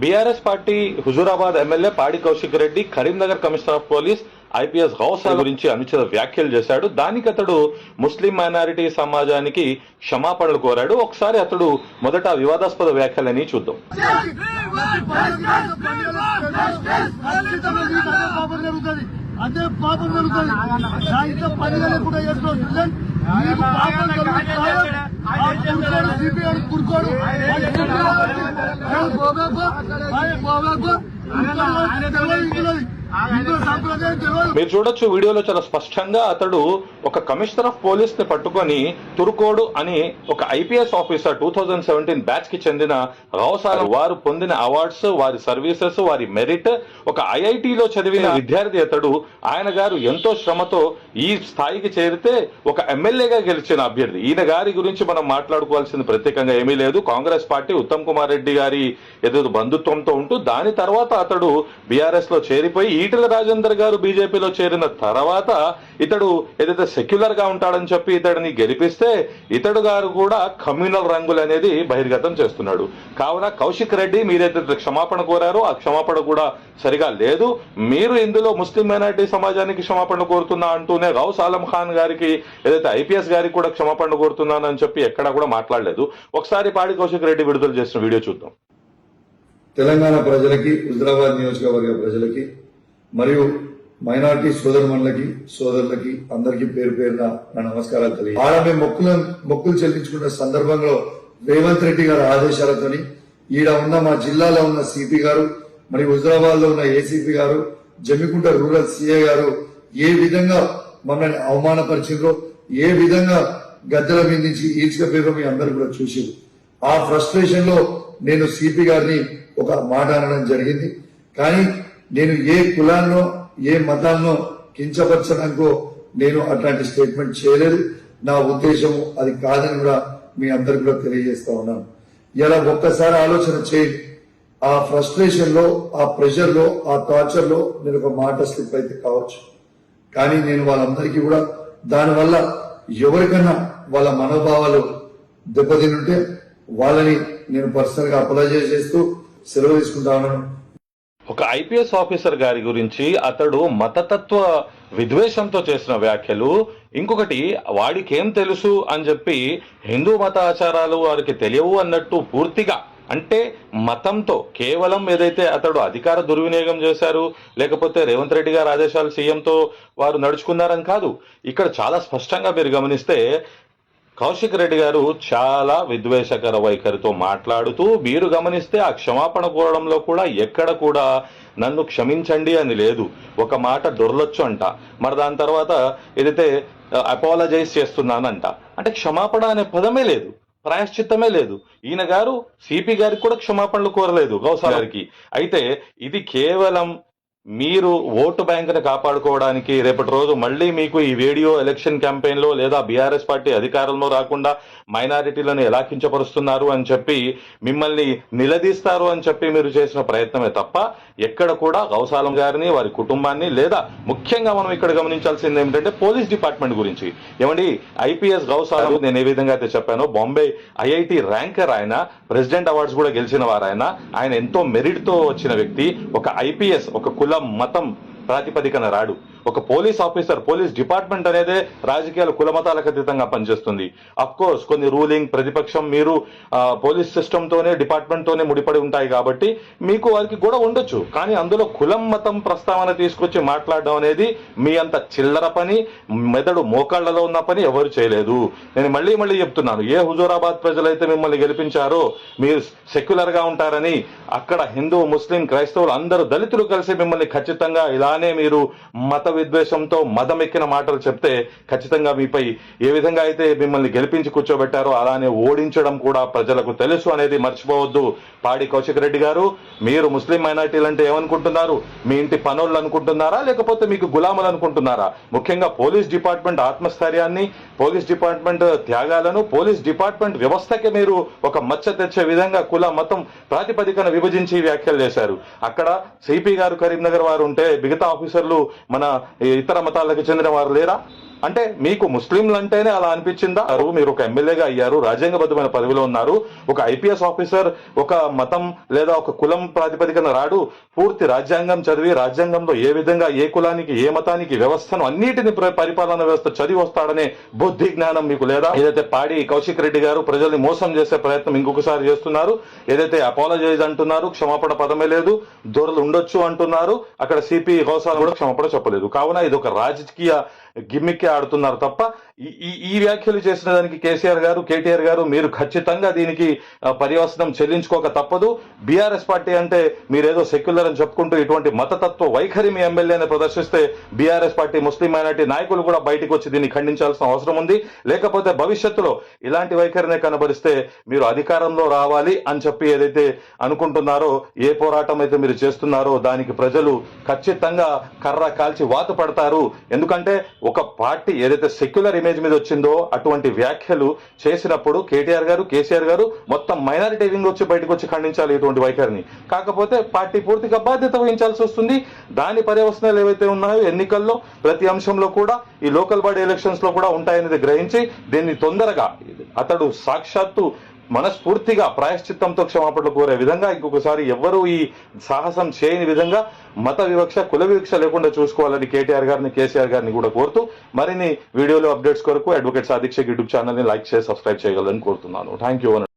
BRS party Huzurabad MLA Padi Kaushik Reddy Karimnagar commissioner of police IPS గౌసాల గురించి అనుచిత వ్యాఖ్యలు చేశాడు. దానికి అతడు ముస్లిం మైనారిటీ సమాజానికి క్షమాపణలు కోరాడు. ఒకసారి అతడు మొదట వివాదాస్పద వ్యాఖ్యలని చూద్దాం. అదే పాపం జరుగుతుంది. సాయంత్రం 10 కూడా చేసుకోవచ్చు. కుడుకోడు మీరు చూడొచ్చు వీడియోలో చాలా స్పష్టంగా అతడు ఒక కమిషనర్ ఆఫ్ పోలీస్ ని పట్టుకొని తురుకోడు అని ఒక ఐపీఎస్ ఆఫీసర్ 2017 బ్యాచ్ కి చెందిన గౌసాల వారు పొందిన అవార్డ్స్, వారి సర్వీసెస్, వారి మెరిట్, ఒక ఐఐటిలో చదివిన విద్యార్థి అతడు. ఆయన గారు ఎంతో శ్రమతో ఈ స్థాయికి చేరితే ఒక ఎమ్మెల్యేగా గెలిచిన అభ్యర్థి. ఈయన గారి గురించి మనం మాట్లాడుకోవాల్సింది ప్రత్యేకంగా ఏమీ లేదు. కాంగ్రెస్ పార్టీ ఉత్తమ్ కుమార్ రెడ్డి గారి ఏదో బంధుత్వంతో ఉంటూ దాని తర్వాత అతడు బీఆర్ఎస్ లో చేరిపోయి ఈటెల రాజేందర్ గారు బీజేపీలో చేరిన తర్వాత ఇతడు ఏదైతే సెక్యులర్ గా ఉంటాడని చెప్పి ఇతడిని గెలిపిస్తే ఇతడు గారు కూడా కమ్యూనల్ రంగులు అనేది బహిర్గతం చేస్తున్నాడు. కావున కౌశిక్ రెడ్డి మీరైతే క్షమాపణ కోరారో ఆ క్షమాపణ కూడా సరిగా లేదు. మీరు ఇందులో ముస్లిం మైనారిటీ సమాజానికి క్షమాపణ కోరుతున్నా అంటూనే గౌస్ ఆలం ఖాన్ గారికి ఏదైతే ఐపీఎస్ గారికి కూడా క్షమాపణ కోరుతున్నానని చెప్పి ఎక్కడా కూడా మాట్లాడలేదు. ఒకసారి పాడి కౌశిక్ రెడ్డి విడుదల చేసిన వీడియో చూద్దాం. తెలంగాణ ప్రజలకి, హుజరాబాద్ నియోజకవర్గ ప్రజలకి మరియు మైనార్టీ సోదరులకి అందరికీ పేరు పేరున నా నమస్కారాలు తెలియ. ఆమె మొక్కులు చెల్లించుకున్న సందర్భంలో రేవంత్ రెడ్డి గారి ఆదేశాలతోని ఈడ ఉన్న మా జిల్లాలో ఉన్న సిపి గారు మరియు హుజరాబాద్ లో ఉన్న ఏసీపీ గారు, జమ్మికుంట రూరల్ సిఐ గారు ఏ విధంగా మమ్మల్ని అవమానపరిచిందో, ఏ విధంగా గద్దెల మీద నుంచి ఈడ్చుకపోయారో మీ అందరూ కూడా చూసి ఆ ఫ్రస్ట్రేషన్ లో నేను సిపి గారిని ఒక మాట అనడం జరిగింది. కానీ నేను ఏ కులాన్నో ఏ మతాన్నో కించపరచడానికో నేను అట్లాంటి స్టేట్మెంట్ చేయలేదు. నా ఉద్దేశం అది కాదని కూడా మీ అందరికి కూడా తెలియజేస్తా ఉన్నాను. ఇలా ఒక్కసారి ఆలోచన చేయండి. ఆ ఫ్రస్ట్రేషన్ లో, ఆ ప్రెషర్ లో, ఆ టార్చర్ లో నేను ఒక మాట స్లిప్ అయితే కావచ్చు. కానీ నేను వాళ్ళందరికీ కూడా దానివల్ల ఎవరికన్నా వాళ్ళ మనోభావాలు దెబ్బతినుంటే వాళ్ళని నేను పర్సనల్ గా అప్లైజ్ చేస్తూ సెలవు తీసుకుంటా ఉన్నాను. ఒక ఐపీఎస్ ఆఫీసర్ గారి గురించి అతడు మతతత్వ విద్వేషంతో చేసిన వ్యాఖ్యలు, ఇంకొకటి వాడికి ఏం తెలుసు అని చెప్పి హిందూ మత ఆచారాలు వారికి తెలియవు అన్నట్టు పూర్తిగా, అంటే మతంతో కేవలం ఏదైతే అతడు అధికార దుర్వినియోగం చేశారు, లేకపోతే రేవంత్ రెడ్డి గారి ఆదేశాలు సీఎంతో వారు నడుచుకున్నారని కాదు. ఇక్కడ చాలా స్పష్టంగా మీరు గమనిస్తే కౌశిక్ రెడ్డి గారు చాలా విద్వేషకర వైఖరితో మాట్లాడుతూ, మీరు గమనిస్తే ఆ క్షమాపణ కోరడంలో కూడా ఎక్కడ కూడా నన్ను క్షమించండి అని లేదు. ఒక మాట దొరలొచ్చు అంట, మరి దాని తర్వాత ఏదైతే అపాలజైజ్ చేస్తున్నానంట, అంటే క్షమాపణ అనే పదమే లేదు, ప్రాయశ్చిత్తమే లేదు. ఈయన గారు సిపి గారికి కూడా క్షమాపణలు కోరలేదు గౌసా గారికి. అయితే ఇది కేవలం మీరు ఓటు బ్యాంకును కాపాడుకోవడానికి రేపటి రోజు మళ్ళీ మీకు ఈ వీడియో ఎలక్షన్ క్యాంపెయిన్ లో లేదా బీఆర్ఎస్ పార్టీ అధికారంలో రాకుండా మైనారిటీలను ఎలా కించపరుస్తున్నారు అని చెప్పి మిమ్మల్ని నిలదీస్తారు అని చెప్పి మీరు చేసిన ప్రయత్నమే తప్ప ఎక్కడ కూడా గౌసాలం గారిని, వారి కుటుంబాన్ని, లేదా ముఖ్యంగా మనం ఇక్కడ గమనించాల్సింది ఏమిటంటే పోలీస్ డిపార్ట్మెంట్ గురించి. ఏమండి, ఐపీఎస్ గౌసాలం నేను ఏ విధంగా అయితే చెప్పానో, బాంబే ఐఐటి ర్యాంకర్ ఆయన, ప్రెసిడెంట్ అవార్డ్స్ కూడా గెలిచిన వారు ఆయన ఎంతో మెరిట్ తో వచ్చిన వ్యక్తి. ఒక ఐపీఎస్ ఒక కులం మతం ప్రాతిపదికన రాడు. ఒక పోలీస్ ఆఫీసర్, పోలీస్ డిపార్ట్మెంట్ అనేదే రాజకీయాల కులమతాలకు అతీతంగా పనిచేస్తుంది. అఫ్ కోర్స్ కొన్ని రూలింగ్, ప్రతిపక్షం, మీరు పోలీస్ సిస్టమ్ తోనే, డిపార్ట్మెంట్ తోనే ముడిపడి ఉంటాయి కాబట్టి మీకు వారికి కూడా ఉండొచ్చు. కానీ అందులో కులం మతం ప్రస్తావన తీసుకొచ్చి మాట్లాడడం అనేది మీ అంత చిల్లర పని, మెదడు మోకాళ్లలో ఉన్న పని ఎవరు చేయలేదు. నేను మళ్ళీ చెప్తున్నాను, ఏ హుజూరాబాద్ ప్రజలైతే మిమ్మల్ని గెలిపించారో మీరు సెక్యులర్ గా ఉంటారని, అక్కడ హిందూ, ముస్లిం, క్రైస్తవులు అందరూ దళితులు కలిసి మిమ్మల్ని ఖచ్చితంగా ఇలానే మీరు మత విద్వేషంతో మదమెక్కిన మాటలు చెప్తే ఖచ్చితంగా మీపై ఏ విధంగా అయితే మిమ్మల్ని గెలిపించి కూర్చోబెట్టారో అలానే ఓడించడం కూడా ప్రజలకు తెలుసు అనేది మర్చిపోవద్దు. పాడి కౌశిక్ రెడ్డి గారు, మీరు ముస్లిం మైనారిటీలు అంటే ఏమనుకుంటున్నారు? మీ ఇంటి పనులు అనుకుంటున్నారా, లేకపోతే మీకు గులాములు అనుకుంటున్నారా? ముఖ్యంగా పోలీస్ డిపార్ట్మెంట్ ఆత్మస్థైర్యాన్ని, పోలీస్ డిపార్ట్మెంట్ త్యాగాలను, పోలీస్ డిపార్ట్మెంట్ వ్యవస్థకి మీరు ఒక మచ్చ తెచ్చే విధంగా కుల మతం ప్రాతిపదికన విభజించి వ్యాఖ్యలు చేశారు. అక్కడ సిపి గారు కరీంనగర్ వారు ఉంటే మిగతా ఆఫీసర్లు మన ఇతర మతాలకు చెందిన వారు లేరా? అంటే మీకు ముస్లింలు అంటేనే అలా అనిపించిందా? మీరు ఒక ఎమ్మెల్యేగా అయ్యారు, రాజ్యాంగబద్ధమైన పదవిలో ఉన్నారు. ఒక ఐపీఎస్ ఆఫీసర్ ఒక మతం లేదా ఒక కులం ప్రాతిపదికన రాడు. పూర్తి రాజ్యాంగం చదివి రాజ్యాంగంలో ఏ విధంగా ఏ కులానికి ఏ మతానికి వ్యవస్థను అన్నిటిని పరిపాలన వ్యవస్థ చదివి వస్తాడనే బుద్ధి జ్ఞానం మీకు లేదా? ఏదైతే పాడి కౌశిక్ రెడ్డి గారు ప్రజల్ని మోసం చేసే ప్రయత్నం ఇంకొకసారి చేస్తున్నారు, ఏదైతే అపాలజైజ్ అంటున్నారు, క్షమాపణ పదమే లేదు, దొరలు ఉండొచ్చు అంటున్నారు, అక్కడ సిపి హోసాలు కూడా క్షమాపణ చెప్పలేదు. కావున ఇది ఒక రాజకీయ గిమ్మిక్కే ఆడుతున్నారు తప్ప ఈ వ్యాఖ్యలు చేసిన దానికి కేటీఆర్ గారు మీరు ఖచ్చితంగా దీనికి పర్యవసనం చెల్లించుకోక తప్పదు. బీఆర్ఎస్ పార్టీ అంటే మీరేదో సెక్యులర్ అని చెప్పుకుంటూ ఇటువంటి మతతత్వ వైఖరి మీ ఎమ్మెల్యేని ప్రదర్శిస్తే బీఆర్ఎస్ పార్టీ ముస్లిం మైనార్టీ నాయకులు కూడా బయటకు వచ్చి దీన్ని ఖండించాల్సిన అవసరం ఉంది. లేకపోతే భవిష్యత్తులో ఇలాంటి వైఖరినే కనబరిస్తే మీరు అధికారంలో రావాలి అని చెప్పి ఏదైతే అనుకుంటున్నారో, ఏ పోరాటం అయితే మీరు చేస్తున్నారో దానికి ప్రజలు ఖచ్చితంగా కర్ర కాల్చి వాత పడతారు. ఎందుకంటే ఒక పార్టీ ఏదైతే సెక్యులర్ ఇమేజ్ మీద వచ్చిందో అటువంటి వ్యాఖ్యలు చేసినప్పుడు కేసీఆర్ గారు మొత్తం మైనారిటీ వింగ్ వచ్చి బయటకు వచ్చి ఖండించాలి ఇటువంటి వైఖరిని. కాకపోతే పార్టీ పూర్తిగా బాధ్యత వహించాల్సి వస్తుంది. దాని పర్యవసనాలు ఏవైతే ఉన్నాయో ఎన్నికల్లో ప్రతి అంశంలో కూడా ఈ లోకల్ బాడీ ఎలక్షన్స్ లో కూడా ఉంటాయనేది గ్రహించి దీన్ని తొందరగా అతడు సాక్షాత్తు మనస్ఫూర్తిగా ప్రాయశ్చిత్తంతో క్షమాపణలు కోరే విధంగా ఇంకొకసారి ఎవ్వరూ ఈ సాహసం చేయని విధంగా మత వివక్ష కుల వివక్ష లేకుండా చూసుకోవాలని కేసీఆర్ గారిని కూడా కోరుతూ మరిన్ని వీడియోలు అప్డేట్స్ కొరకు advocate Sadiq Shaik YouTube channel ని లైక్ చేసి సబ్స్క్రైబ్ చేయగలని కోరుతున్నాను. Thank you.